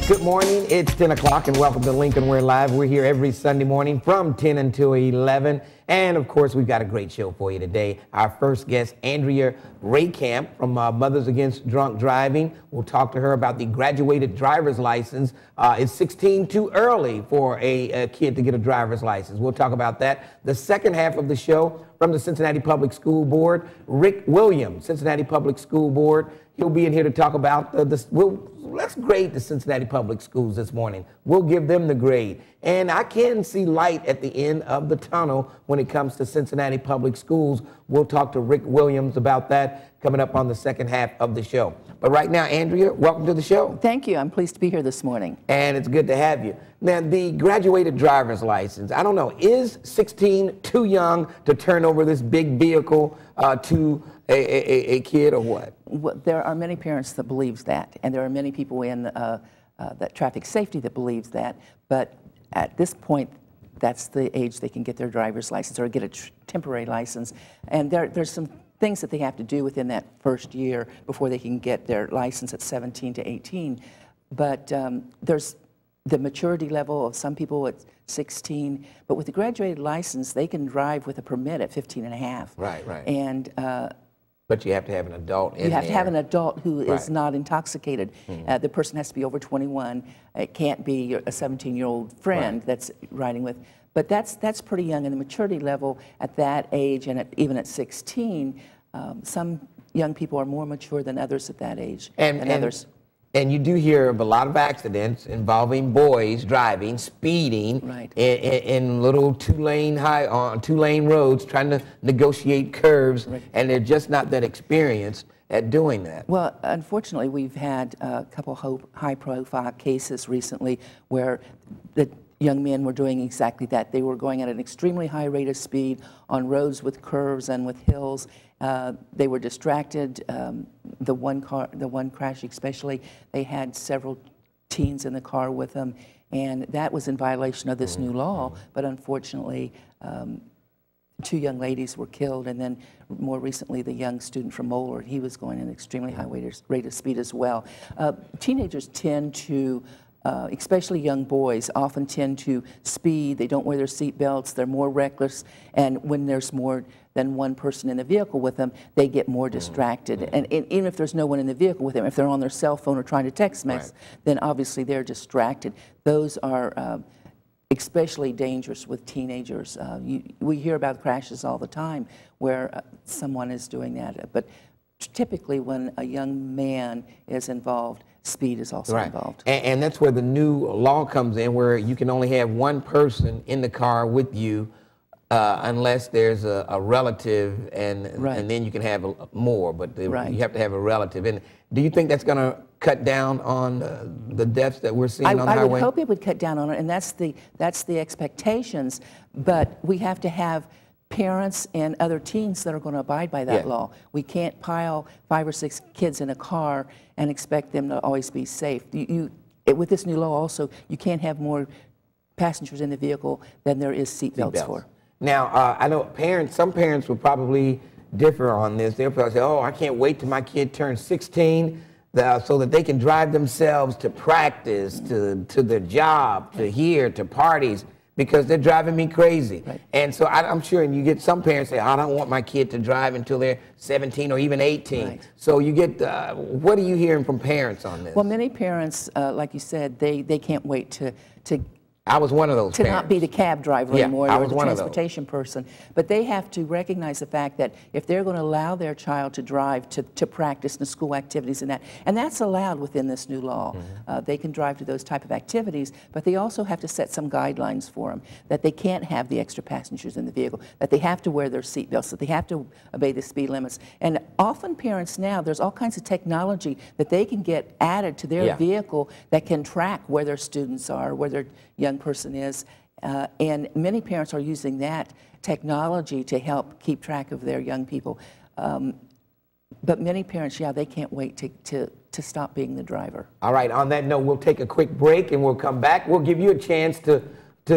Good morning. It's 10 o'clock and welcome to Lincoln Ware Live. We're here every Sunday morning from 10 until 11. And of course, we've got a great show for you today. Our first guest, Andrea Rehkamp from Mothers Against Drunk Driving. We'll talk to her about the graduated driver's license. Is 16 too early for a kid to get a driver's license? We'll talk about that. The second half of the show, from the Cincinnati Public School Board, Rick Williams, Cincinnati Public School Board. He'll be in here to talk about let's grade the Cincinnati Public Schools this morning. We'll give them the grade. And I can see light at the end of the tunnel when it comes to Cincinnati Public Schools. We'll talk to Rick Williams about that coming up on the second half of the show. But right now, Andrea, welcome to the show. Thank you. I'm pleased to be here this morning. And it's good to have you. Now, the graduated driver's license, I don't know, is 16 too young to turn over this big vehicle to a kid or what? Well, there are many parents that believes that, and there are many people in that traffic safety that believes that, but at this point, that's the age they can get their driver's license or get a temporary license. And there's some things that they have to do within that first year before they can get their license at 17 to 18. But there's the maturity level of some people at 16, but with the graduated license, they can drive with a permit at 15 and a half. Right, right. And but you have to have an adult in there. You have to have an adult who Right. is not intoxicated. The person has to be over 21. It can't be a 17-year-old friend Right. that's riding with. But that's pretty young, and the maturity level at that age, and even at 16, some young people are more mature than others at that age. And you do hear of a lot of accidents involving boys driving, speeding Right. in little two-lane roads, trying to negotiate curves, Right. and they're just not that experienced at doing that. Well, unfortunately, we've had a couple high-profile cases recently where the young men were doing exactly that. They were going at an extremely high rate of speed on roads with curves and with hills. They were distracted. The one crash especially, they had several teens in the car with them, and that was in violation of this new law. But unfortunately, two young ladies were killed, and then more recently, the young student from Moeller, he was going at an extremely high rate of speed as well. Teenagers tend to especially young boys, often tend to speed. They don't wear their seat belts. They're more reckless. And when there's more than one person in the vehicle with them, they get more distracted. And even if there's no one in the vehicle with them, if they're on their cell phone or trying to text message, then obviously they're distracted. Those are especially dangerous with teenagers. We hear about crashes all the time where someone is doing that. But typically when a young man is involved, speed is also involved. And that's where the new law comes in, where you can only have one person in the car with you unless there's a relative, and then you can have more, but you have to have a relative. And do you think that's going to cut down on the deaths that we're seeing on the highway? I would hope it would cut down on it, and that's the expectations, but we have to have parents and other teens that are going to abide by that law. We can't pile 5 or 6 kids in a car and expect them to always be safe. With this new law also, you can't have more passengers in the vehicle than there is seat belts for. Now, I know some parents will probably differ on this. They'll probably say, oh, I can't wait till my kid turns 16 so that they can drive themselves to practice, to their job, to here, to parties, because they're driving me crazy. And so I'm sure, and you get some parents say, I don't want my kid to drive until they're 17 or even 18. So you get, what are you hearing from parents on this? Well, many parents, like you said, they can't wait to I was one of those parents. Not be the cab driver anymore I or was the one transportation person. But they have to recognize the fact that if they're going to allow their child to drive to practice in school activities and that's allowed within this new law. They can drive to those type of activities, but they also have to set some guidelines for them, that they can't have the extra passengers in the vehicle, that they have to wear their seat belts, that they have to obey the speed limits. And often parents now, there's all kinds of technology that they can get added to their vehicle that can track where their students are, where their young person is, and many parents are using that technology to help keep track of their young people. But many parents, they can't wait to stop being the driver. All right, on that note, we'll take a quick break and we'll come back. We'll give you a chance to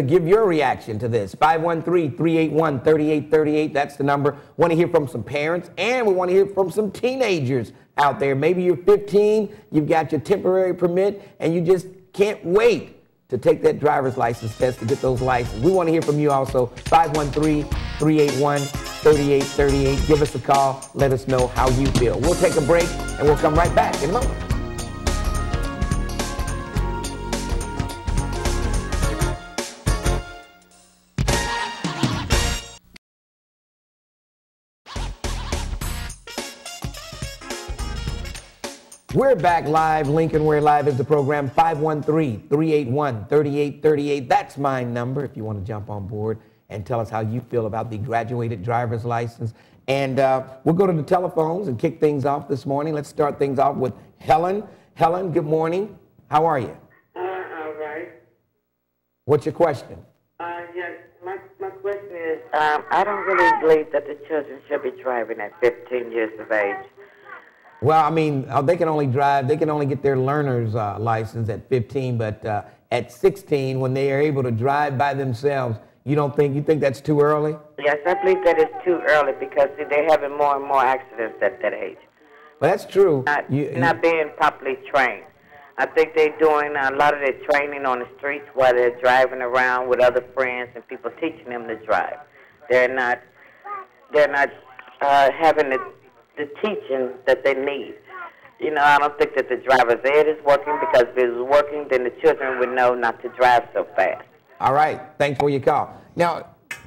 give your reaction to this. 513-381-3838, that's the number. Want to hear from some parents, and we want to hear from some teenagers out there. Maybe you're 15, you've got your temporary permit, and you just can't wait to take that driver's license test to get those licenses. We want to hear from you also. 513-381-3838. Give us a call. Let us know how you feel. We'll take a break, and we'll come right back in a moment. We're back live. Lincoln Ware Live is the program. 513-381-3838. That's my number if you want to jump on board and tell us how you feel about the graduated driver's license. And we'll go to the telephones and kick things off this morning. Let's start things off with Helen. Helen, good morning. How are you? All right. What's your question? Yes, my question is, I don't really believe that the children should be driving at 15 years of age. Well, I mean, they can only drive, they can only get their learner's license at 15, but at 16, when they are able to drive by themselves, you think that's too early? Yes, I believe that it's too early because see, they're having more and more accidents at that age. Well, that's true. Not being properly trained. I think they're doing a lot of their training on the streets while they're driving around with other friends and people teaching them to drive. They're not having the teaching that they need. I don't think that the driver's ed is working because if it was working, then the children would know not to drive so fast. All right. Thanks for your call. Now,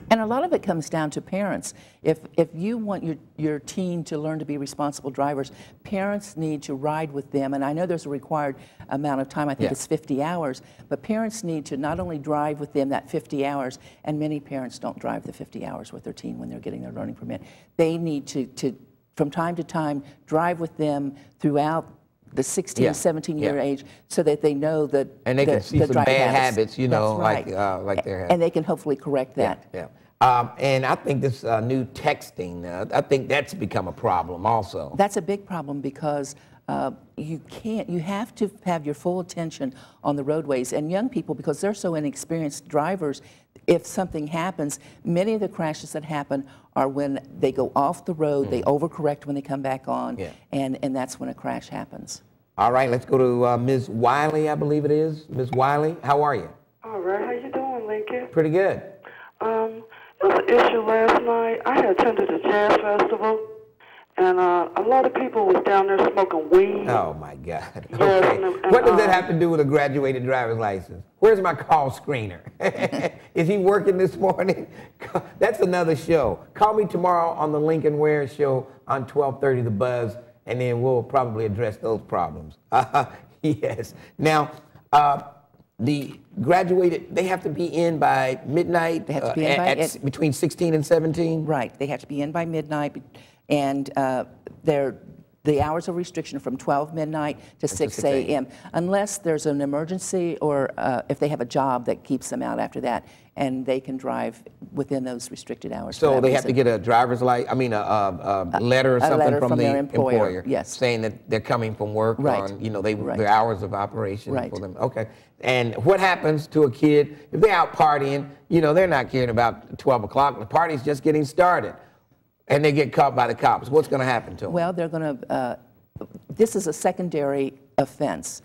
and a lot of it comes down to parents. If you want your teen to learn to be responsible drivers, parents need to ride with them. And I know there's a required amount of time. I think it's 50 hours. But parents need to not only drive with them that 50 hours, and many parents don't drive the 50 hours with their teen when they're getting their learning permit. They need to from time to time, drive with them throughout the 16, 17-year age so that they know that and they can see some bad habits, like their habits. And they can hopefully correct that. And I think this new texting, I think that's become a problem also. That's a big problem because you have to have your full attention on the roadways. And young people, because they're so inexperienced drivers, if something happens, many of the crashes that happen are when they go off the road, they overcorrect when they come back on, and that's when a crash happens. All right, let's go to Ms. Wiley, I believe it is. Ms. Wiley, how are you? All right, how you doing, Lincoln? Pretty good. It was an issue last night. I had attended a jazz festival, and a lot of people was down there smoking weed. Oh, my God. Yes, Okay. and What does that have to do with a graduated driver's license? Where's my call screener? Is he working this morning? That's another show. Call me tomorrow on the Lincoln Ware Show on 1230 The Buzz, and then we'll probably address those problems. Yes. Now, the graduated, they have to be in by midnight? They have to be in by between 16 and 17? Right. They have to be in by midnight, and the hours of restriction are from 12 midnight to 6 a.m. unless there's an emergency or if they have a job that keeps them out after that, and they can drive within those restricted hours. So they have to get a driver's license, I mean a letter or something from the their employer, yes, saying that they're coming from work on, their hours of operation for them. Okay. And what happens to a kid if they're out partying, they're not caring about 12 o'clock, the party's just getting started, and they get caught by the cops? What's going to happen to them? Well, they're going to, this is a secondary offense.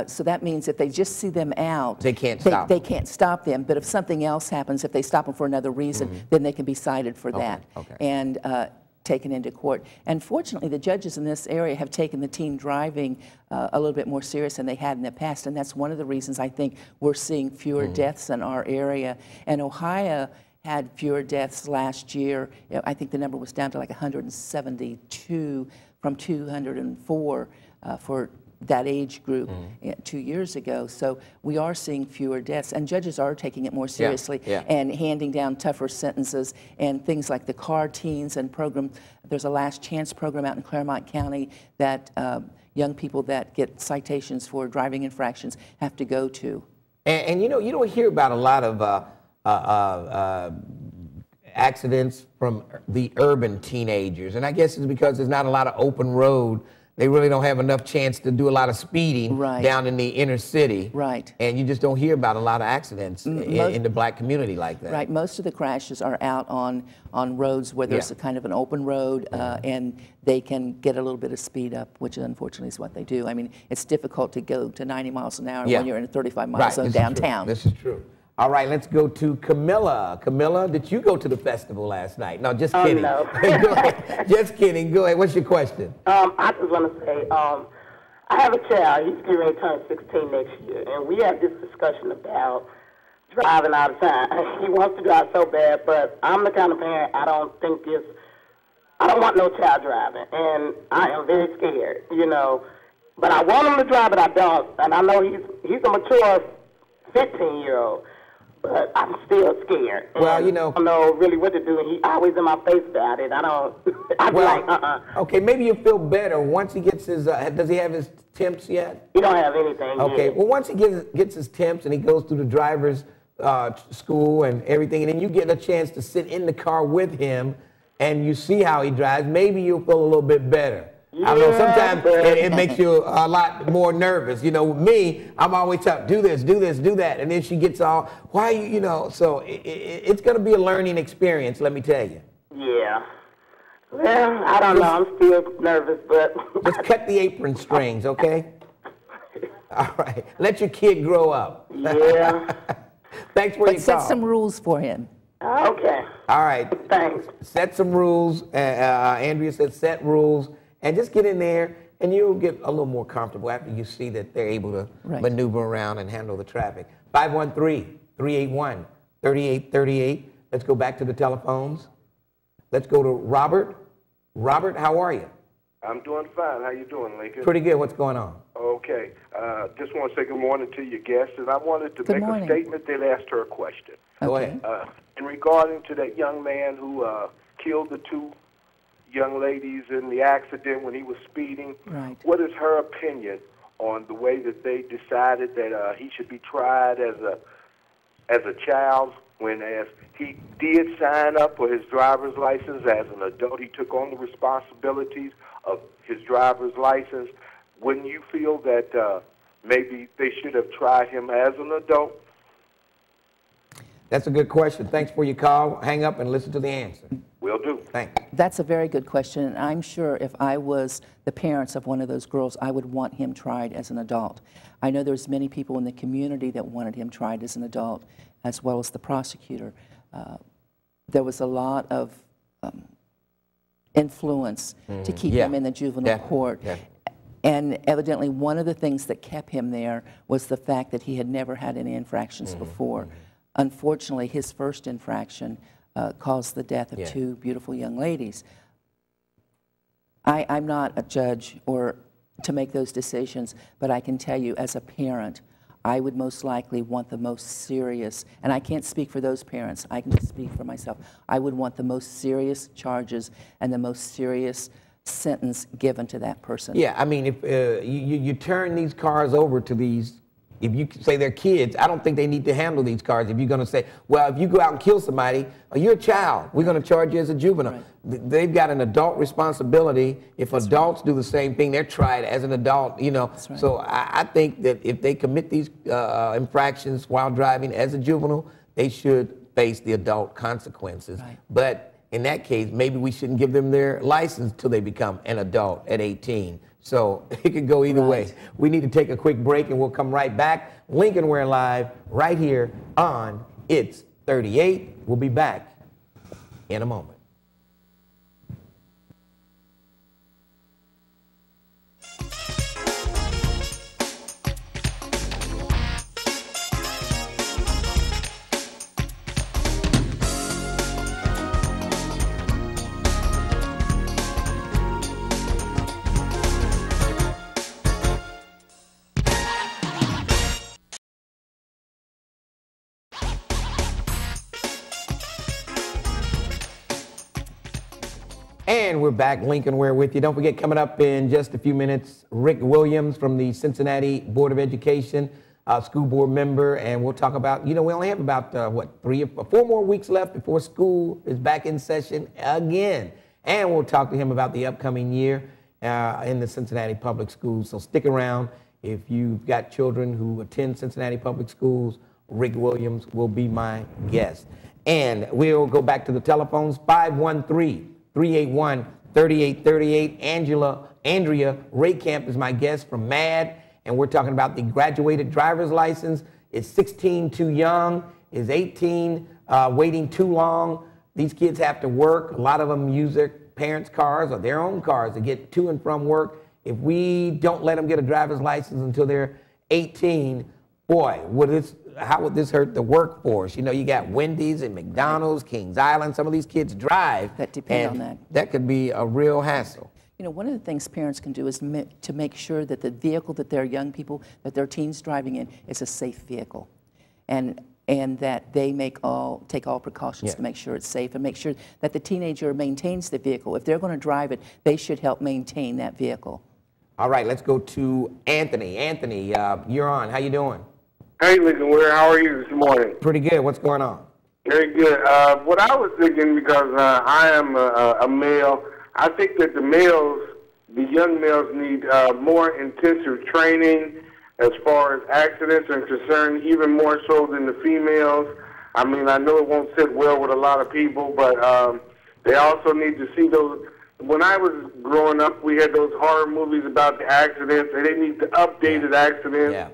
So that means if they just see them out, they can't stop them. They can't stop them. But if something else happens, if they stop them for another reason, then they can be cited for that and taken into court. And fortunately, the judges in this area have taken the teen driving a little bit more serious than they had in the past. And that's one of the reasons I think we're seeing fewer deaths in our area. And Ohio had fewer deaths last year. I think the number was down to like 172 from 204 for that age group 2 years ago. So we are seeing fewer deaths, and judges are taking it more seriously and handing down tougher sentences, and things like the car teens and program. There's a last chance program out in Claremont County that young people that get citations for driving infractions have to go to. And you don't hear about a lot of accidents from the urban teenagers, and I guess it's because there's not a lot of open road They really don't have enough chance to do a lot of speeding Right. down in the inner city. Right. And you just don't hear about a lot of accidents in the black community like that. Right. Most of the crashes are out on roads where there's a kind of an open road, and they can get a little bit of speed up, which unfortunately is what they do. I mean, it's difficult to go to 90 miles an hour when you're in a 35-mile zone downtown. This is true. All right, let's go to Camilla. Camilla, did you go to the festival last night? No, just kidding. No. Go ahead. Just kidding. Go ahead. What's your question? I just want to say, I have a child. He's getting ready to turn 16 next year, and we have this discussion about driving all the time. He wants to drive so bad, but I'm the kind of parent I don't want no child driving, and I am very scared, you know. But I want him to drive, but I don't. And I know he's a mature 15-year-old. But I'm still scared. Well, you know. I don't know really what to do. And he always in my face about it. I'm like, Okay, maybe you'll feel better once he gets his, does he have his temps yet? He don't have anything Okay, yet. well, once he gets his temps and he goes through the driver's school and everything, and then you get a chance to sit in the car with him and you see how he drives, maybe you'll feel a little bit better. I don't know, sometimes it makes you a lot more nervous. You know, with me, I'm always telling, do this, do this, do that. And then she gets all, why, you know, so it's going to be a learning experience, let me tell you. Yeah. Well, I don't know. I'm still nervous, but... Just cut the apron strings, okay? All right. Let your kid grow up. Yeah. Thanks for your call. Set some rules for him. Okay. All right. Thanks. Set some rules. Andrea said set rules. And just get in there, and you'll get a little more comfortable after you see that they're able to maneuver around and handle the traffic. 513-381-3838. Let's go back to the telephones. Let's go to Robert. Robert, how are you? I'm doing fine. How you doing, Lincoln? Pretty good. What's going on? Okay. Just want to say good morning to your guests, and I wanted to make a statement, then ask her a question. Go ahead. In regarding to that young man who killed the two young ladies in the accident when he was speeding. Right. What is her opinion on the way that they decided that he should be tried as a child, when as he did sign up for his driver's license as an adult? He took on the responsibilities of his driver's license. Wouldn't you feel that maybe they should have tried him as an adult? That's a good question. Thanks for your call. Hang up and listen to the answer. Will do. Thanks. That's a very good question, and I'm sure if I was the parents of one of those girls, I would want him tried as an adult. I know there's many people in the community that wanted him tried as an adult, as well as the prosecutor. There was a lot of influence to keep him in the juvenile court. Yeah. And evidently one of the things that kept him there was the fact that he had never had any infractions before. Unfortunately, his first infraction caused the death of two beautiful young ladies. I'm not a judge or to make those decisions, but I can tell you as a parent, I would most likely want the most serious, and I can't speak for those parents, I can just speak for myself. I would want the most serious charges and the most serious sentence given to that person. Yeah, I mean, if you turn these cars over to these, if you say they're kids, I don't think they need to handle these cars. If you're going to say, well, if you go out and kill somebody, you're a child, we're going to charge you as a juvenile. Right. They've got an adult responsibility. If adults do the same thing, they're tried as an adult, you know. So I think that if they commit these infractions while driving as a juvenile, they should face the adult consequences. Right. But in that case, maybe we shouldn't give them their license till they become an adult at 18. So it could go either way. We need to take a quick break and we'll come right back. Lincoln Ware Live right here on It's 38. We'll be back in a moment. And we're back, Lincoln Ware with you. Don't forget, coming up in just a few minutes, Rick Williams from the Cincinnati Board of Education, school board member, and we'll talk about, you know, we only have about, 3 or 4 more weeks left before school is back in session again. And we'll talk to him about the upcoming year in the Cincinnati Public Schools. So stick around. If you've got children who attend Cincinnati Public Schools, Rick Williams will be my guest. And we'll go back to the telephones, 513-381-3838. Andrea Rehkamp is my guest from M.A.D D, and we're talking about the graduated driver's license. Is 16 too young? Is 18 waiting too long? These kids have to work. A lot of them use their parents' cars or their own cars to get to and from work. If we don't let them get a driver's license until they're 18, boy, how would this hurt the workforce? You know, you got Wendy's and McDonald's, Kings Island. Some of these kids drive. That depend on that. That could be a real hassle. You know, one of the things parents can do is to make sure that the vehicle that their young people, that their teens driving in, is a safe vehicle, and that they take all precautions to make sure it's safe and make sure that the teenager maintains the vehicle. If they're going to drive it, they should help maintain that vehicle. All right, let's go to Anthony. Anthony, you're on. How you doing? Hey, Lincoln Ware, how are you this morning? Pretty good. What's going on? Very good. What I was thinking, because I am a male, I think that the young males need more intensive training as far as accidents are concerned, even more so than the females. I mean, I know it won't sit well with a lot of people, but they also need to see those. When I was growing up, we had those horror movies about the accidents, and they need the updated accidents. Yeah.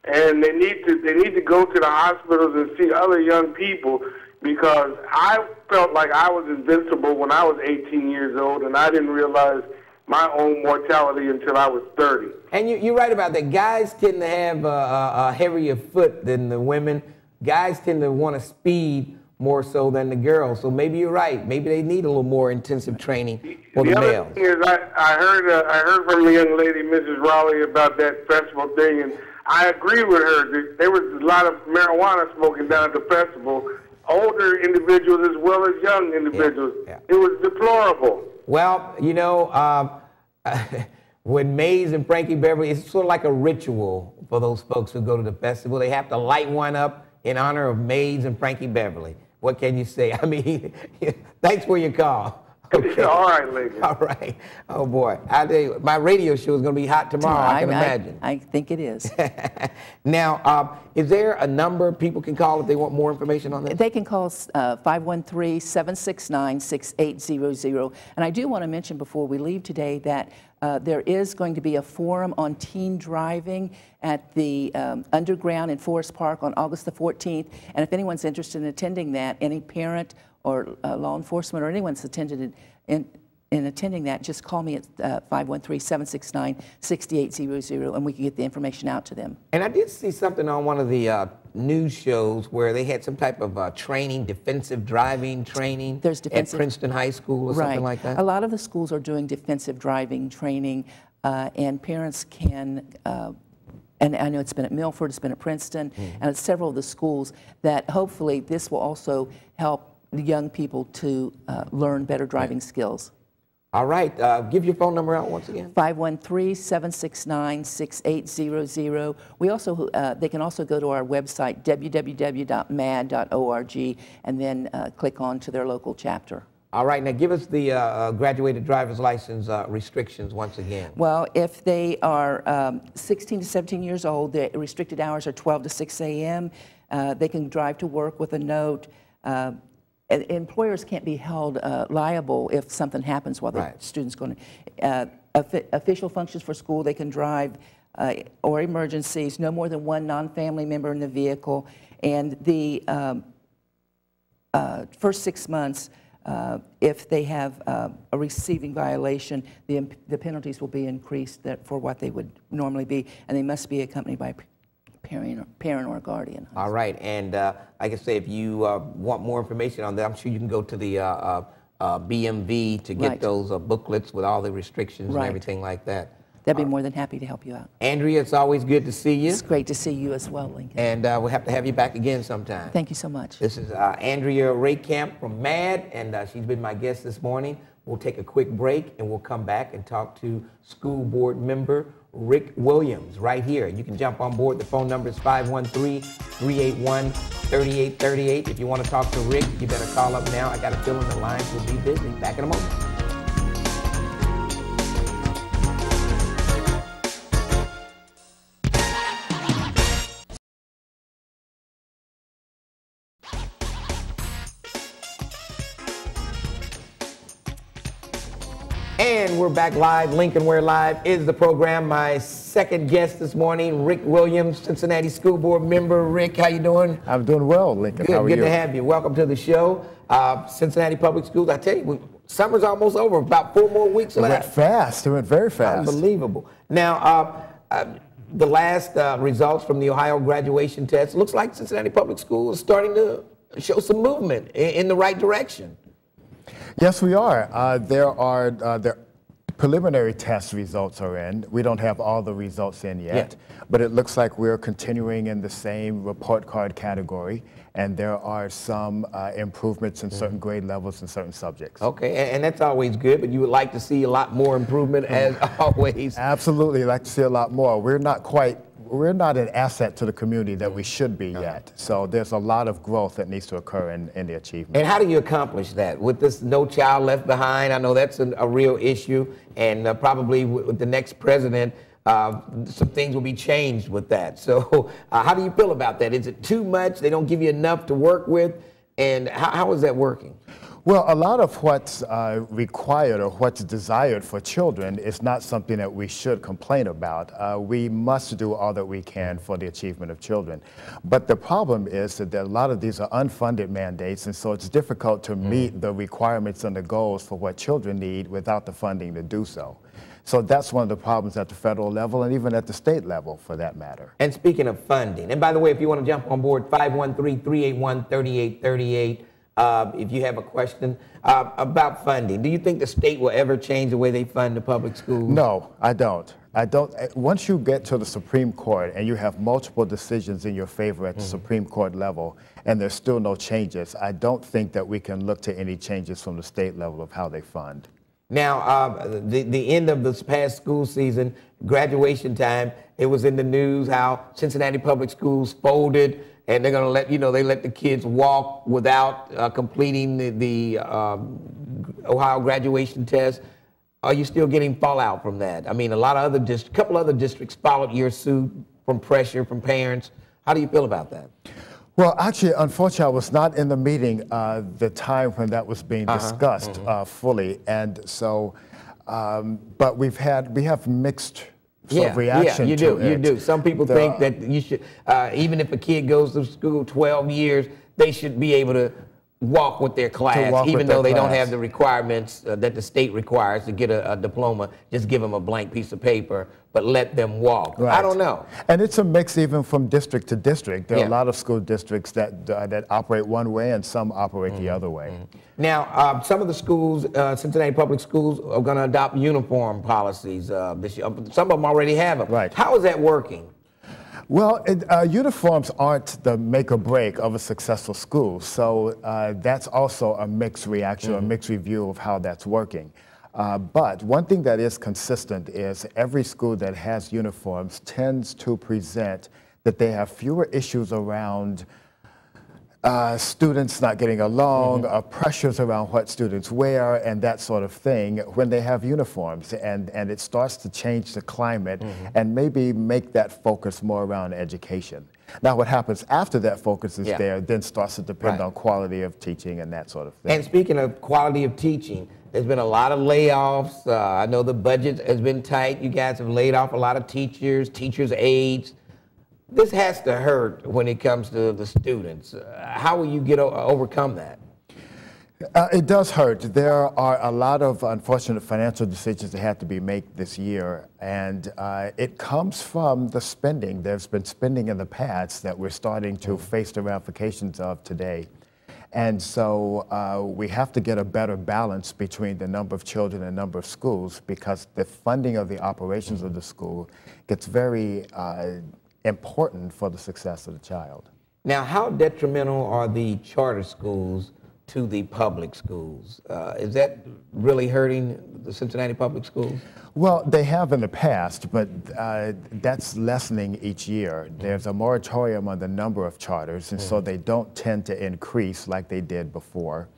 And they need to go to the hospitals and see other young people, because I felt like I was invincible when I was 18 years old, and I didn't realize my own mortality until I was 30. And you're right about that. Guys tend to have a heavier foot than the women. Guys tend to want to speed more so than the girls. So maybe you're right. Maybe they need a little more intensive training for the males. The other thing is, I heard from the young lady, Mrs. Raleigh, about that festival thing, and I agree with her. There was a lot of marijuana smoking down at the festival, older individuals as well as young individuals. Yeah. It was deplorable. Well, you know, when Mays and Frankie Beverly, it's sort of like a ritual for those folks who go to the festival. They have to light one up in honor of Mays and Frankie Beverly. What can you say? I mean, thanks for your call. Okay. All right, Lincoln. All right. Oh, boy. I tell you, my radio show is going to be hot tomorrow, I can imagine. I think it is. Now, is there a number people can call if they want more information on this? They can call 513-769-6800. And I do want to mention before we leave today that there is going to be a forum on teen driving at the Underground in Forest Park on August the 14th. And if anyone's interested in attending that, any parent or law enforcement or anyone's attended in attending that, just call me at 513-769-6800, and we can get the information out to them. And I did see something on one of the news shows where they had some type of training, defensive driving training at Princeton High School or something like that. A lot of the schools are doing defensive driving training, and parents can, and I know it's been at Milford, it's been at Princeton, and at several of the schools, that hopefully this will also help the young people to learn better driving skills. All right. Give your phone number out once again. 513-769-6800. We also, they can also go to our website, www.madd.org, and then click on to their local chapter. All right. Now give us the graduated driver's license restrictions once again. Well, if they are 16 to 17 years old, the restricted hours are 12 to 6 a.m. They can drive to work with a note. Employers can't be held liable if something happens while the student's going to. Official functions for school, they can drive, or emergencies, no more than one non-family member in the vehicle. And the first 6 months, if they have a receiving violation, the penalties will be increased for what they would normally be, and they must be accompanied by parent or guardian. All right, and like I say, if you want more information on that, I'm sure you can go to the BMV to get those booklets with all the restrictions and everything like that. They'd be more than happy to help you out. Andrea, it's always good to see you. It's great to see you as well, Lincoln. And we'll have to have you back again sometime. Thank you so much. This is Andrea Rehkamp from M.A.D D, and she's been my guest this morning. We'll take a quick break, and we'll come back and talk to school board member Rick Williams right here. You can jump on board. The phone number is 513-381-3838. If you want to talk to Rick, you better call up now. I got a feeling the lines will be busy. Back in a moment. And we're back live. Lincoln Ware Live is the program. My second guest this morning, Rick Williams, Cincinnati School Board member. Rick, how you doing? I'm doing well, Lincoln. Good, how are you? Good to have you. Welcome to the show. Cincinnati Public Schools, I tell you, summer's almost over. About 4 more weeks left. It went fast. It went very fast. Unbelievable. Now, the last results from the Ohio graduation test, looks like Cincinnati Public Schools is starting to show some movement in the right direction. Yes, we are. There preliminary test results are in. We don't have all the results in yet, but it looks like we're continuing in the same report card category, and there are some improvements in certain grade levels in certain subjects. Okay, and that's always good, but you would like to see a lot more improvement as always. Absolutely, like to see a lot more. We're not an asset to the community that we should be yet. So there's a lot of growth that needs to occur in the achievement. And how do you accomplish that? With this No Child Left Behind, I know that's a real issue, and probably with the next president, some things will be changed with that. So how do you feel about that? Is it too much? They don't give you enough to work with? And how is that working? Well, a lot of what's required or what's desired for children is not something that we should complain about. We must do all that we can for the achievement of children. But the problem is that a lot of these are unfunded mandates, and so it's difficult to meet the requirements and the goals for what children need without the funding to do so. So that's one of the problems at the federal level and even at the state level, for that matter. And speaking of funding, and by the way, if you want to jump on board, 513-381-3838. If you have a question about funding, do you think the state will ever change the way they fund the public schools? No, I don't. Once you get to the Supreme Court and you have multiple decisions in your favor at the Supreme Court level and there's still no changes, I don't think that we can look to any changes from the state level of how they fund. Now, the end of this past school season, graduation time, it was in the news how Cincinnati Public Schools folded, and they're going to let, they let the kids walk without completing the Ohio graduation test. Are you still getting fallout from that? I mean, a couple other districts followed your suit from pressure from parents. How do you feel about that? Well, actually, unfortunately, I was not in the meeting the time when that was being discussed fully, and so, but we have mixed sort of reaction to it. You do. Some people think that you should, even if a kid goes to school 12 years, they should be able to walk with their class, even though they don't have the requirements that the state requires to get a diploma. Just give them a blank piece of paper, but let them walk. Right. I don't know. And it's a mix even from district to district. There are a lot of school districts that operate one way and some operate the other way. Now, some of the schools, Cincinnati Public Schools, are going to adopt uniform policies this year. Some of them already have them. Right. How is that working? Well, uniforms aren't the make or break of a successful school, so that's also a mixed reaction, a mixed review of how that's working. But one thing that is consistent is every school that has uniforms tends to present that they have fewer issues around students not getting along, pressures around what students wear, and that sort of thing when they have uniforms. And it starts to change the climate and maybe make that focus more around education. Now, what happens after that focus is there then starts to depend on quality of teaching and that sort of thing. And speaking of quality of teaching, there's been a lot of layoffs. I know the budget has been tight. You guys have laid off a lot of teachers' aides. This has to hurt when it comes to the students. How will you overcome that? It does hurt. There are a lot of unfortunate financial decisions that had to be made this year, and it comes from the spending. There's been spending in the past that we're starting to face the ramifications of today. And so we have to get a better balance between the number of children and number of schools, because the funding of the operations of the school gets very important for the success of the child. Now, how detrimental are the charter schools to the public schools? Is that really hurting the Cincinnati public schools? Well, they have in the past, but that's lessening each year. There's a moratorium on the number of charters, and so they don't tend to increase like they did before.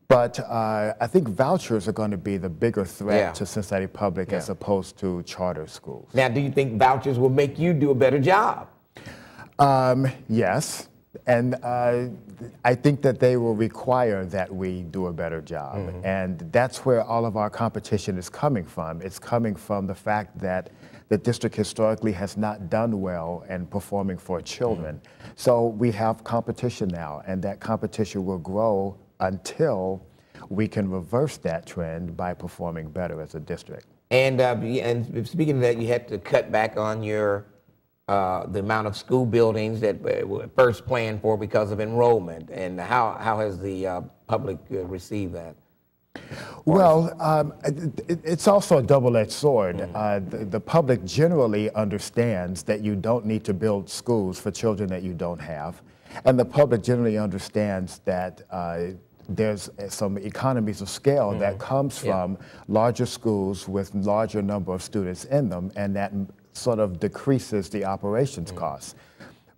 But I think vouchers are going to be the bigger threat to Cincinnati Public as opposed to charter schools. Now, do you think vouchers will make you do a better job? Yes. And I think that they will require that we do a better job. And that's where all of our competition is coming from. It's coming from the fact that the district historically has not done well in performing for children. So we have competition now, and that competition will grow until we can reverse that trend by performing better as a district. And speaking of that, you had to cut back on your the amount of school buildings that were first planned for because of enrollment. And how has the public received that? Well, it's also a double-edged sword. The public generally understands that you don't need to build schools for children that you don't have. And the public generally understands that there's some economies of scale that comes from larger schools with larger number of students in them, and that sort of decreases the operations costs.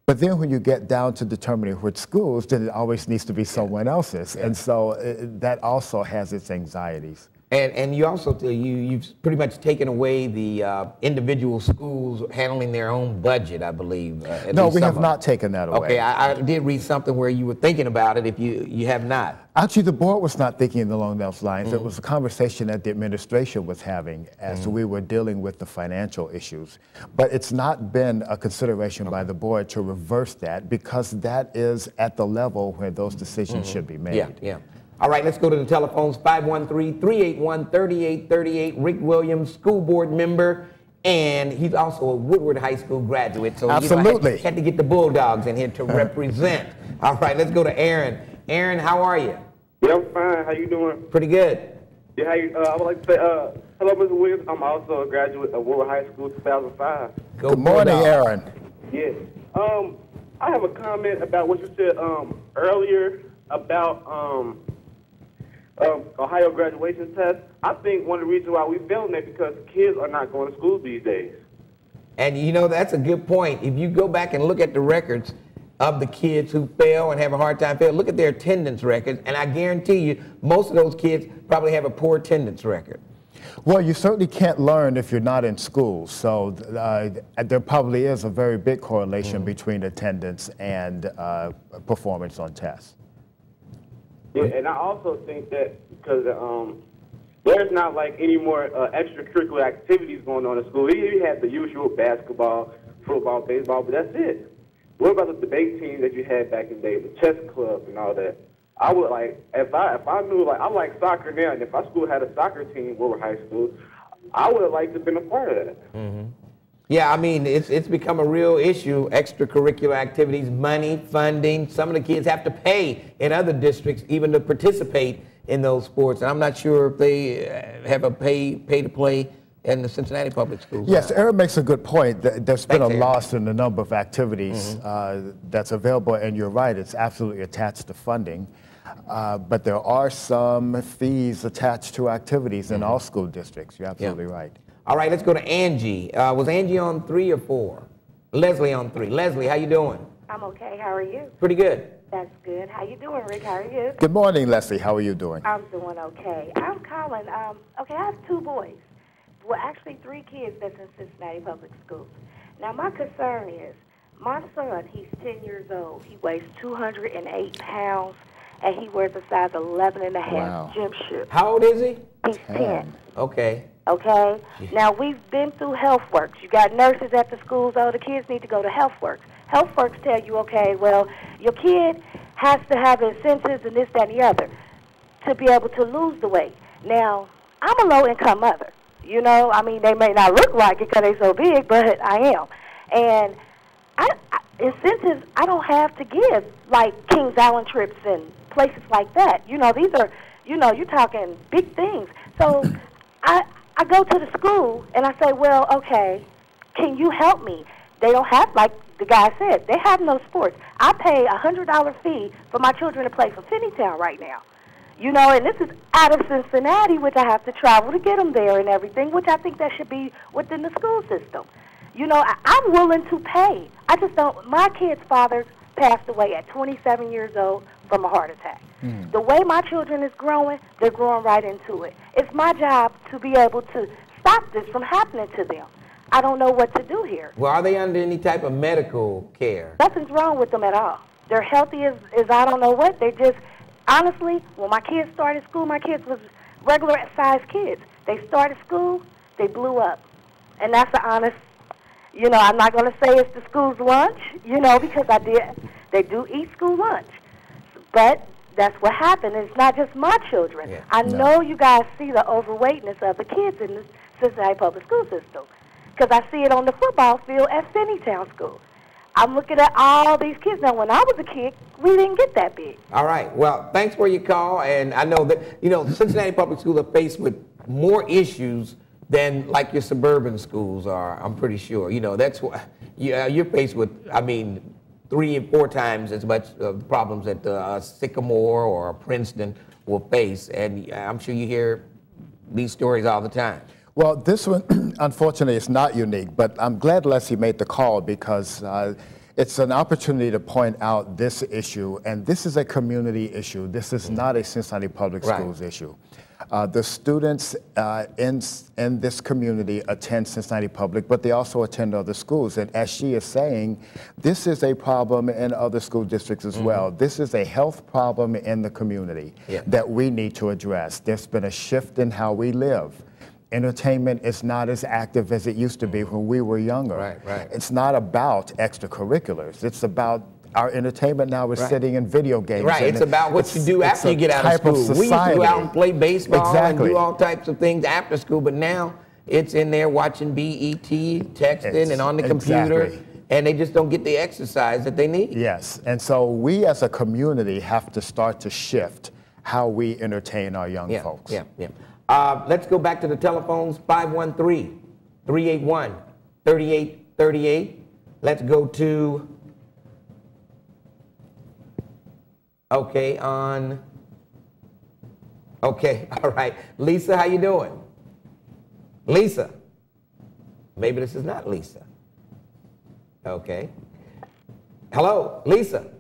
But then when you get down to determining which schools, then it always needs to be someone else's. And so that also has its anxieties. And you also, you've pretty much taken away the individual schools handling their own budget, I believe. No, we have not taken that away. Okay, I did read something where you were thinking about it, if you have not. Actually, the board was not thinking along those lines. It was a conversation that the administration was having as we were dealing with the financial issues. But it's not been a consideration by the board to reverse that, because that is at the level where those decisions should be made. Yeah. All right, let's go to the telephones. 513-381-3838. Rick Williams, school board member, and he's also a Woodward High School graduate. So absolutely, had to get the Bulldogs in here to represent. All right, let's go to Aaron. Aaron, how are you? Yeah, I'm fine. How you doing? Pretty good. Yeah, I would like to say, hello, Mr. Williams. I'm also a graduate of Woodward High School 2005. Good morning, Aaron. Yes. I have a comment about what you said earlier about Ohio graduation test. I think one of the reasons why we failing that because kids are not going to school these days. And you know, that's a good point. If you go back and look at the records of the kids who fail and have a hard time failing, look at their attendance records, and I guarantee you most of those kids probably have a poor attendance record. Well, you certainly can't learn if you're not in school, so there probably is a very big correlation between attendance and performance on tests. Yeah, and I also think that because there's not like any more extracurricular activities going on in school. You have the usual basketball, football, baseball, but that's it. What about the debate team that you had back in the day, the chess club and all that? I would like, if I knew, like, I like soccer now, and if our school had a soccer team, Ware High School, I would have liked to have been a part of that. Yeah, I mean, it's become a real issue, extracurricular activities, money, funding. Some of the kids have to pay in other districts even to participate in those sports. And I'm not sure if they have a pay to play in the Cincinnati public schools. Yes, Aaron makes a good point. There's been a loss in the number of activities that's available, and you're right, it's absolutely attached to funding. But there are some fees attached to activities in all school districts. You're absolutely right. All right, let's go to Angie. Was Angie on 3 or 4? Leslie on 3. Leslie, how you doing? I'm okay. How are you? Pretty good. That's good. How you doing, Rick? How are you? Good morning, Leslie. How are you doing? I'm doing okay. I'm calling. Okay, I have 2 boys. Well, actually 3 kids that's in Cincinnati Public Schools. Now, my concern is my son, he's 10 years old. He weighs 208 pounds, and he wears a size 11 and a half gym shoe. How old is he? He's 10. Okay. Okay? Now, we've been through HealthWorks. You got nurses at the schools. Oh, the kids need to go to HealthWorks. HealthWorks tell you, okay, well, your kid has to have incentives and this, that, and the other to be able to lose the weight. Now, I'm a low-income mother. You know, I mean, they may not look like it because they're so big, but I am. And incentives I don't have to give, like Kings Island trips and places like that. You know, these are, you know, you're talking big things. So I go to the school and I say, well, okay, can you help me? They don't have, like the guy said, they have no sports. I pay a $100 fee for my children to play for Finneytown right now. You know, and this is out of Cincinnati, which I have to travel to get them there and everything, which I think that should be within the school system. You know, I'm willing to pay. I just don't. My kid's father passed away at 27 years old from a heart attack. The way my children is growing, they're growing right into it. It's my job to be able to stop this from happening to them. I don't know what to do here. Well, are they under any type of medical care? Nothing's wrong with them at all. They're healthy as I don't know what. They just, honestly, when my kids started school, my kids was regular-sized kids. They started school, they blew up. And that's the honest, I'm not going to say it's the school's lunch, because they do eat school lunch. But that's what happened. It's not just my children. Yeah. I know you guys see the overweightness of the kids in the Cincinnati public school system, because I see it on the football field at Finneytown School. I'm looking at all these kids. Now, when I was a kid, we didn't get that big. All right. Well, thanks for your call. And I know that, the Cincinnati public schools are faced with more issues than like your suburban schools are, I'm pretty sure. That's why you're faced with, 3 and 4 times as much problems that Sycamore or Princeton will face. And I'm sure you hear these stories all the time. Well, this one, unfortunately, is not unique, but I'm glad Leslie made the call because it's an opportunity to point out this issue, and this is a community issue. This is not a Cincinnati Public Schools issue. The students in this community attend Cincinnati Public, but they also attend other schools. And as she is saying, this is a problem in other school districts as well. This is a health problem in the community that we need to address. There's been a shift in how we live. Entertainment is not as active as it used to be when we were younger. Right. It's not about extracurriculars. It's about our entertainment now is sitting in video games. Right, it's about what you do after you get out of school. We used to go out and play baseball and do all types of things after school, but now it's in there watching BET, texting, and on the computer, and they just don't get the exercise that they need. Yes, and so we as a community have to start to shift how we entertain our young folks. Let's go back to the telephones, 513-381-3838. Let's go to, all right. Lisa, how you doing? Lisa. Maybe this is not Lisa. Okay. Hello, Lisa.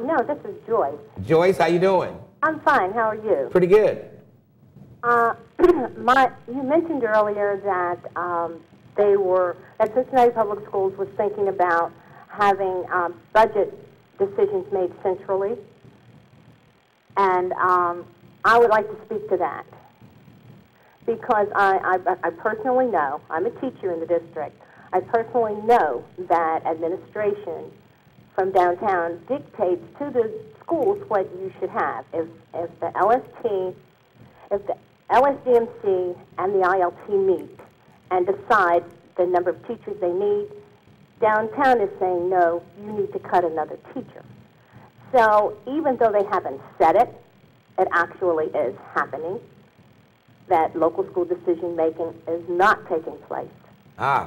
No, this is Joyce. Joyce, how you doing? I'm fine. How are you? Pretty good. You mentioned earlier that that Cincinnati Public Schools was thinking about having budget decisions made centrally, and I would like to speak to that because I personally know, I'm a teacher in the district, I personally know that administration from downtown dictates to the schools what you should have. If the LSDMC and the ILT meet and decide the number of teachers they need, downtown is saying, no, you need to cut another teacher. So even though they haven't said it, it actually is happening, that local school decision-making is not taking place.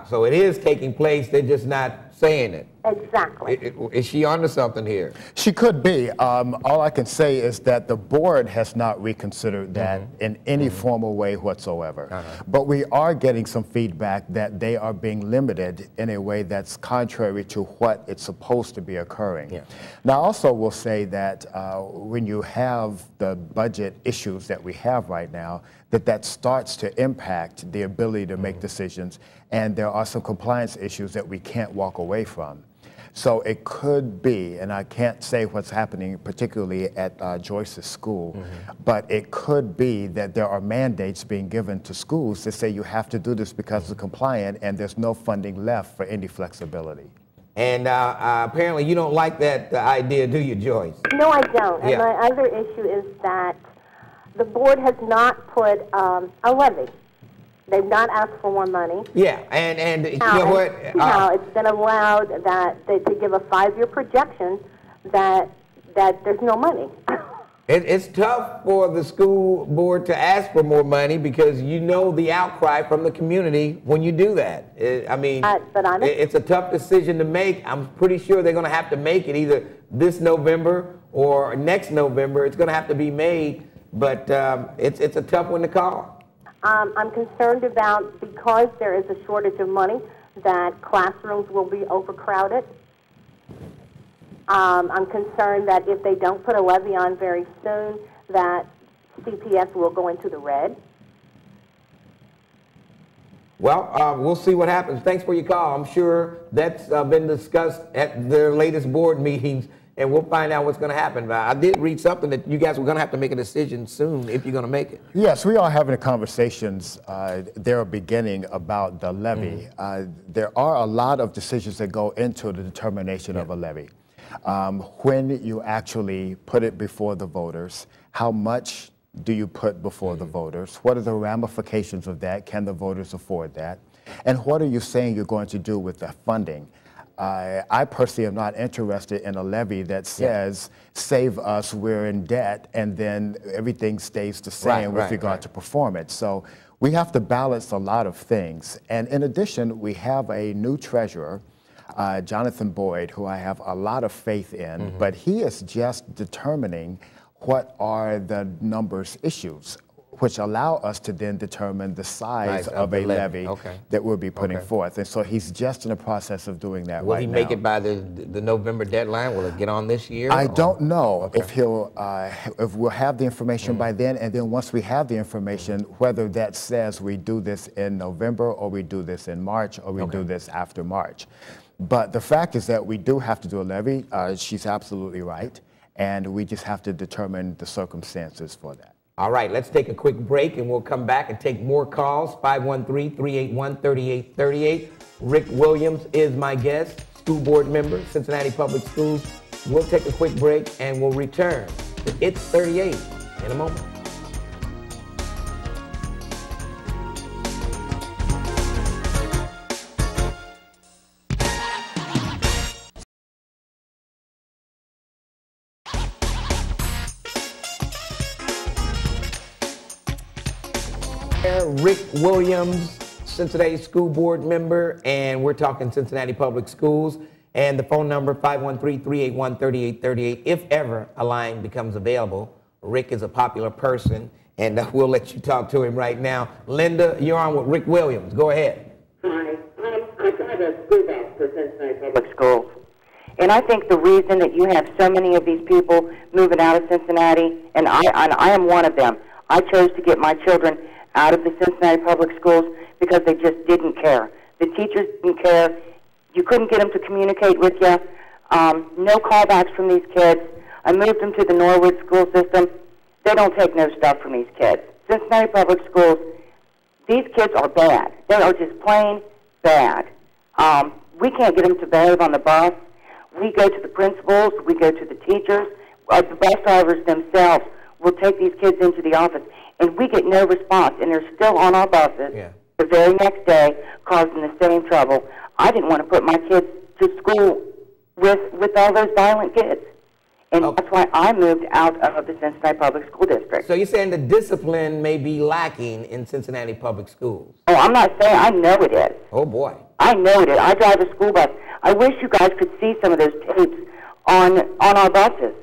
So it is taking place, they're just not saying it. Exactly. Is she onto something here? She could be. All I can say is that the board has not reconsidered that in any formal way whatsoever. But we are getting some feedback that they are being limited in a way that's contrary to what it's supposed to be occurring. Now, also will say that when you have the budget issues that we have right now, that starts to impact the ability to make decisions, and there are some compliance issues that we can't walk away from. So it could be, and I can't say what's happening particularly at Joyce's school, but it could be that there are mandates being given to schools to say you have to do this because it's compliant, and there's no funding left for any flexibility. And apparently you don't like that idea, do you, Joyce? No, I don't. And my other issue is that the board has not put a levy. They've not asked for more money. And you know what? It's been allowed that to give a 5-year projection that there's no money. It's tough for the school board to ask for more money because you know the outcry from the community when you do that. It's a tough decision to make. I'm pretty sure they're going to have to make it either this November or next November. It's going to have to be made, but it's a tough one to call. I'm concerned about, because there is a shortage of money, that classrooms will be overcrowded. I'm concerned that if they don't put a levy on very soon, that CPS will go into the red. Well, we'll see what happens. Thanks for your call. I'm sure that's been discussed at their latest board meetings, and we'll find out what's going to happen. But I did read something that you guys were going to have to make a decision soon if you're going to make it. Yes, we are having conversations. They're beginning about the levy. There are a lot of decisions that go into the determination of a levy. When you actually put it before the voters, how much do you put before the voters? What are the ramifications of that? Can the voters afford that? And what are you saying you're going to do with the funding? I personally am not interested in a levy that says, save us, we're in debt, and then everything stays the same with regard to performance. So we have to balance a lot of things. And in addition, we have a new treasurer, Jonathan Boyd, who I have a lot of faith in, but he is just determining what are the numbers issues, which allow us to then determine the size of a levy that we'll be putting forth. And so he's just in the process of doing that right now. Will he make it by the November deadline? Will it get on this year? I don't know if he'll, if we'll have the information by then, and then once we have the information, whether that says we do this in November or we do this in March or we do this after March. But the fact is that we do have to do a levy. She's absolutely right. And we just have to determine the circumstances for that. All right, let's take a quick break and we'll come back and take more calls. 513-381-3838. Rick Williams is my guest, school board member, Cincinnati Public Schools. We'll take a quick break and we'll return to It's 38 in a moment. Rick Williams, Cincinnati School Board member, and we're talking Cincinnati Public Schools. And the phone number, 513-381-3838. If ever a line becomes available, Rick is a popular person, and we'll let you talk to him right now. Linda, you're on with Rick Williams. Go ahead. Hi, I drive a school bus for Cincinnati Public Schools. And I think the reason that you have so many of these people moving out of Cincinnati, and I am one of them, I chose to get my children out of the Cincinnati Public Schools because they just didn't care. The teachers didn't care. You couldn't get them to communicate with you. No callbacks from these kids. I moved them to the Norwood school system. They don't take no stuff from these kids. Cincinnati Public Schools, these kids are bad. They are just plain bad. We can't get them to behave on the bus. We go to the principals. We go to the teachers. The bus drivers themselves will take these kids into the office, and we get no response, and they're still on our buses the very next day, causing the same trouble. I didn't want to put my kids to school with all those violent kids, and that's why I moved out of the Cincinnati Public School District. So you're saying the discipline may be lacking in Cincinnati Public Schools? Oh, I'm not saying, I know it is. Oh, boy. I know it is. I drive a school bus. I wish you guys could see some of those tapes on our buses,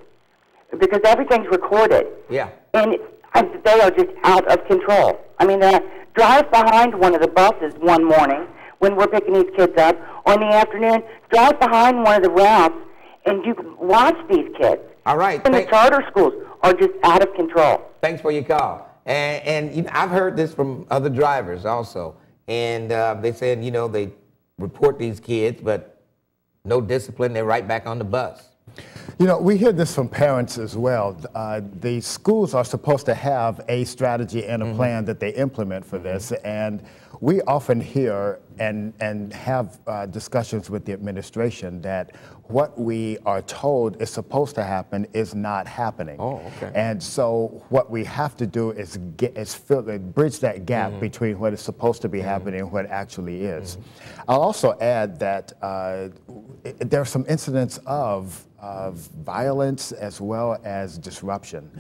because everything's recorded. Yeah. And they are just out of control. I mean, drive behind one of the buses one morning when we're picking these kids up, or in the afternoon, drive behind one of the routes, and you can watch these kids. All right. And the charter schools are just out of control. Thanks for your call. And you know, I've heard this from other drivers also. And they said, you know, they report these kids, but no discipline, they're right back on the bus. You know, we hear this from parents as well. The schools are supposed to have a strategy and a plan that they implement for this, and we often hear and have discussions with the administration that what we are told is supposed to happen is not happening. Oh, okay. And so what we have to do is bridge that gap between what is supposed to be happening and what actually is. I'll also add that there are some incidents of violence as well as disruption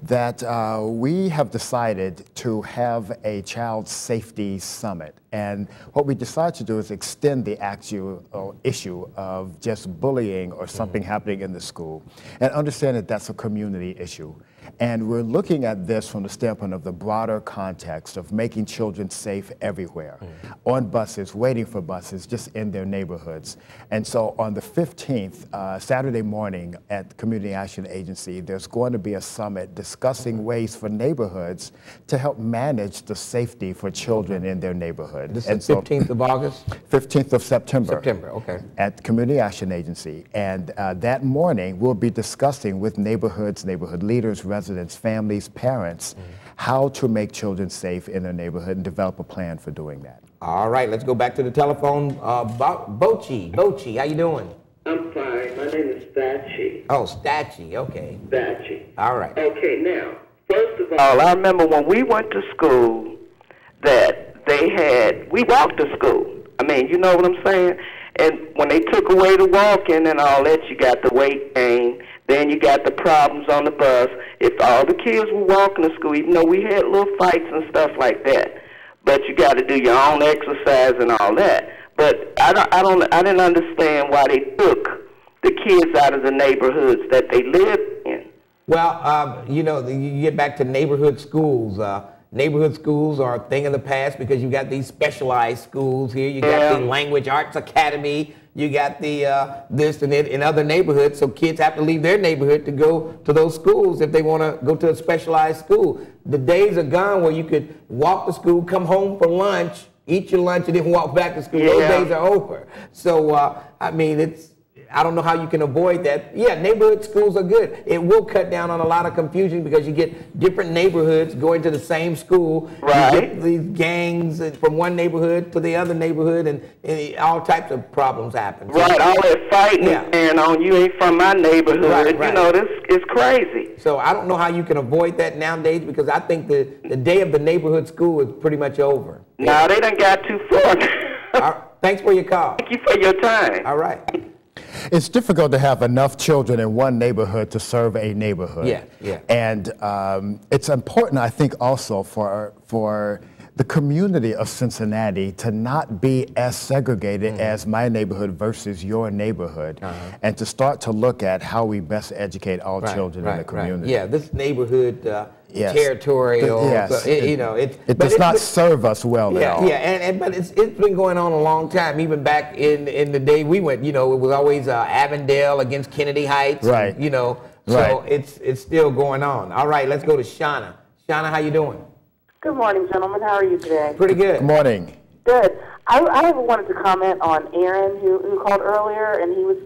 that we have decided to have a child safety summit. And what we decided to do is extend the actual issue of just bullying or something happening in the school and understand that that's a community issue. And we're looking at this from the standpoint of the broader context of making children safe everywhere. on buses, waiting for buses, just in their neighborhoods. And so on the 15th, Saturday morning at the Community Action Agency, there's going to be a summit discussing ways for neighborhoods to help manage the safety for children in their neighborhood. This is the 15th of August? 15th of September. September, okay. At the Community Action Agency. And that morning, we'll be discussing with neighborhoods, neighborhood leaders, residents, families, parents, how to make children safe in their neighborhood and develop a plan for doing that. All right, let's go back to the telephone. Bochi, how you doing? I'm fine. My name is Stachi. Oh, Stachi, okay. Stachi. All right. Okay, now, first of all, I remember when we went to school that we walked to school. I mean, you know what I'm saying? And when they took away the walking and all that, you got the weight gain. Then you got the problems on the bus. If all the kids were walking to school, even though we had little fights and stuff like that, but you got to do your own exercise and all that. But I didn't understand why they took the kids out of the neighborhoods that they lived in. Well, you know, you get back to neighborhood schools. Neighborhood schools are a thing of the past because you got these specialized schools here. You got the Language Arts Academy. You got the this and it in other neighborhoods. So kids have to leave their neighborhood to go to those schools if they want to go to a specialized school. The days are gone where you could walk to school, come home for lunch, eat your lunch, and then walk back to school. Those days are over. So, I mean, I don't know how you can avoid that. Yeah, neighborhood schools are good. It will cut down on a lot of confusion because you get different neighborhoods going to the same school. Right. You get these gangs from one neighborhood to the other neighborhood, and all types of problems happen. Right, all that fighting and on you ain't from my neighborhood. Right. You know, this is crazy. So I don't know how you can avoid that nowadays because I think the day of the neighborhood school is pretty much over. No, they done got too far. Thanks for your call. Thank you for your time. All right. It's difficult to have enough children in one neighborhood to serve a neighborhood. Yeah. And it's important, I think, also for the community of Cincinnati to not be as segregated as my neighborhood versus your neighborhood, and to start to look at how we best educate all children in the community. Yeah, this neighborhood territorial, you know, it does not serve us well at all. Yeah, but it's been going on a long time. Even back in the day we went, you know, it was always Avondale against Kennedy Heights. Right. You know, so it's still going on. All right, let's go to Shauna. Shauna, how you doing? Good morning, gentlemen. How are you today? Pretty good. Good morning. Good. I wanted to comment on Aaron, who called earlier, and he was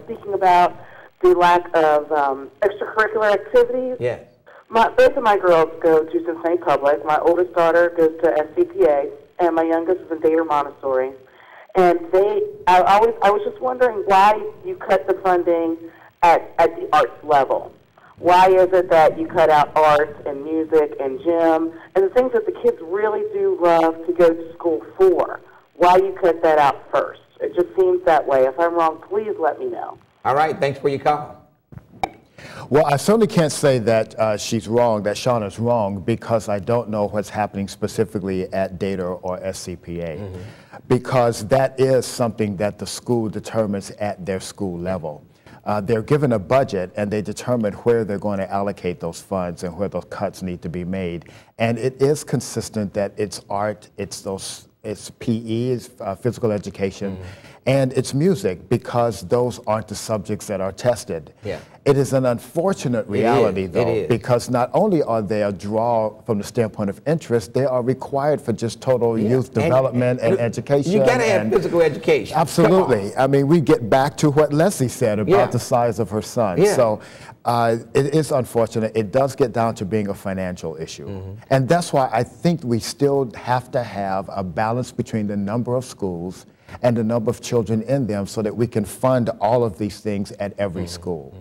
speaking about the lack of extracurricular activities. Yes. Both of my girls go to Cincinnati Public. My oldest daughter goes to SCPA, and my youngest is in Dater Montessori. And I was just wondering why you cut the funding at the arts level. Why is it that you cut out arts and music and gym and the things that the kids really do love to go to school for? Why you cut that out first? It just seems that way. If I'm wrong, please let me know. All right. Thanks for your call. Well, I certainly can't say that she's wrong, that Shauna's wrong, because I don't know what's happening specifically at Dater or SCPA, because that is something that the school determines at their school level. They're given a budget and they determine where they're going to allocate those funds and where those cuts need to be made. And it is consistent that it's art, it's PE, it's physical education, and it's music, because those aren't the subjects that are tested. Yeah. It is an unfortunate reality, though, because not only are they a draw from the standpoint of interest, they are required for just total youth development and education. You got to have physical education. Absolutely. I mean, we get back to what Leslie said about the size of her son. So it is unfortunate. It does get down to being a financial issue. And that's why I think we still have to have a balance between the number of schools and the number of children in them so that we can fund all of these things at every school.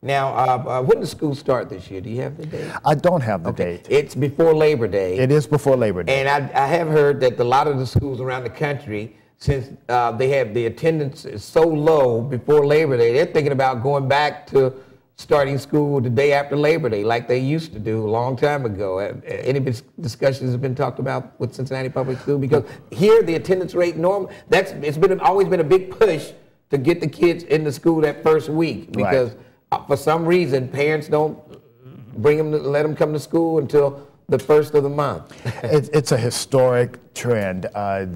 Now, when does school start this year? Do you have the date? I don't have the date. It's before Labor Day. It is before Labor Day. And I have heard that a lot of the schools around the country, since they have the attendance is so low before Labor Day, they're thinking about going back to starting school the day after Labor Day, like they used to do a long time ago. Any discussions have been talked about with Cincinnati Public School? Because here the attendance rate it's always been a big push to get the kids into school that first week, because for some reason parents don't let them come to school until the first of the month. It's a historic trend.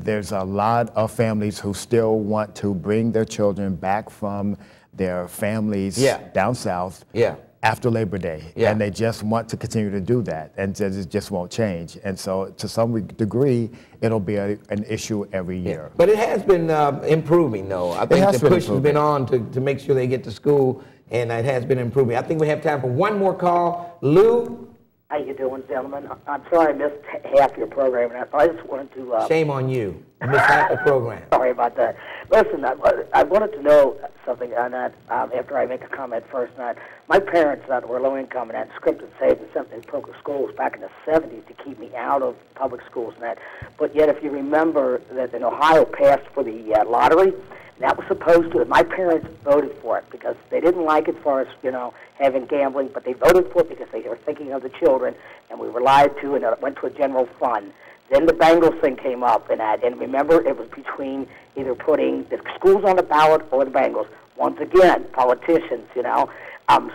There's a lot of families who still want to bring their children back from their families down south after Labor Day. And they just want to continue to do that, and it just won't change. And so to some degree, it'll be an issue every year. But it has been improving, though. I think the push has been on to make sure they get to school, and it has been improving. I think we have time for one more call. Lou? How you doing, gentlemen? I'm sorry I missed half your program, and I just wanted to... Shame on you. You missed half the program. Sorry about that. Listen, I wanted to know something on that after I make a comment first. My parents were low income and had scripted saved and sent me to public schools back in the 70s to keep me out of public schools and that. But yet, if you remember that in Ohio passed for the lottery, that was supposed to, my parents voted for it because they didn't like it for us, having gambling, but they voted for it because they were thinking of the children, and we were lied to, and it went to a general fund. Then the Bengals thing came up, and remember, it was between either putting the schools on the ballot or the Bengals. Once again, politicians,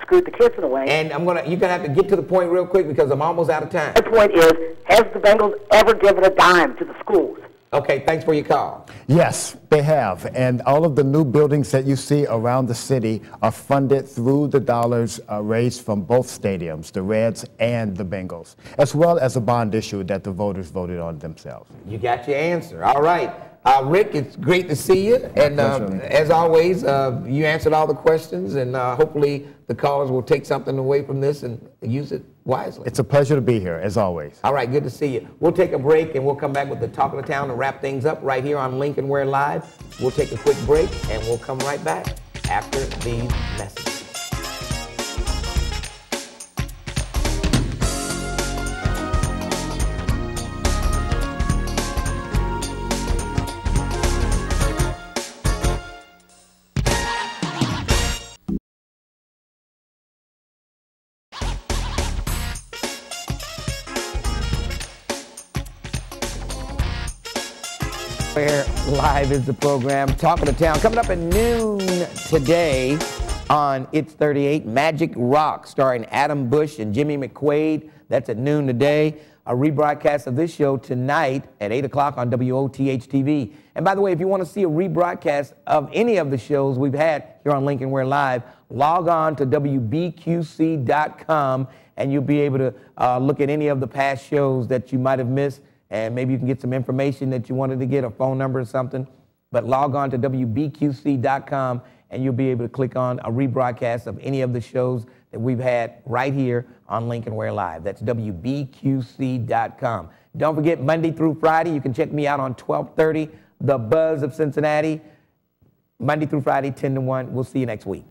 screwed the kids in a way. And you're gonna have to get to the point real quick because I'm almost out of time. The point is, has the Bengals ever given a dime to the schools? Okay, thanks for your call. Yes, they have. And all of the new buildings that you see around the city are funded through the dollars raised from both stadiums, the Reds and the Bengals, as well as a bond issue that the voters voted on themselves. You got your answer. All right. Rick, it's great to see you. And as always, you answered all the questions, and hopefully the callers will take something away from this and use it wisely. It's a pleasure to be here, as always. All right, good to see you. We'll take a break, and we'll come back with the Talk of the Town to wrap things up right here on Lincoln Ware Live. We'll take a quick break, and we'll come right back after these messages. Where Live is the program. Talk of the Town. Coming up at noon today on It's 38, Magic Rock, starring Adam Bush and Jimmy McQuaid. That's at noon today. A rebroadcast of this show tonight at 8 o'clock on WOTH-TV. And by the way, if you want to see a rebroadcast of any of the shows we've had here on Lincoln Ware Live, log on to WBQC.com and you'll be able to look at any of the past shows that you might have missed. And maybe you can get some information that you wanted to get, a phone number or something. But log on to WBQC.com and you'll be able to click on a rebroadcast of any of the shows that we've had right here on Lincoln Ware Live. That's WBQC.com. Don't forget, Monday through Friday, you can check me out on 1230, The Buzz of Cincinnati. Monday through Friday, 10 to 1. We'll see you next week.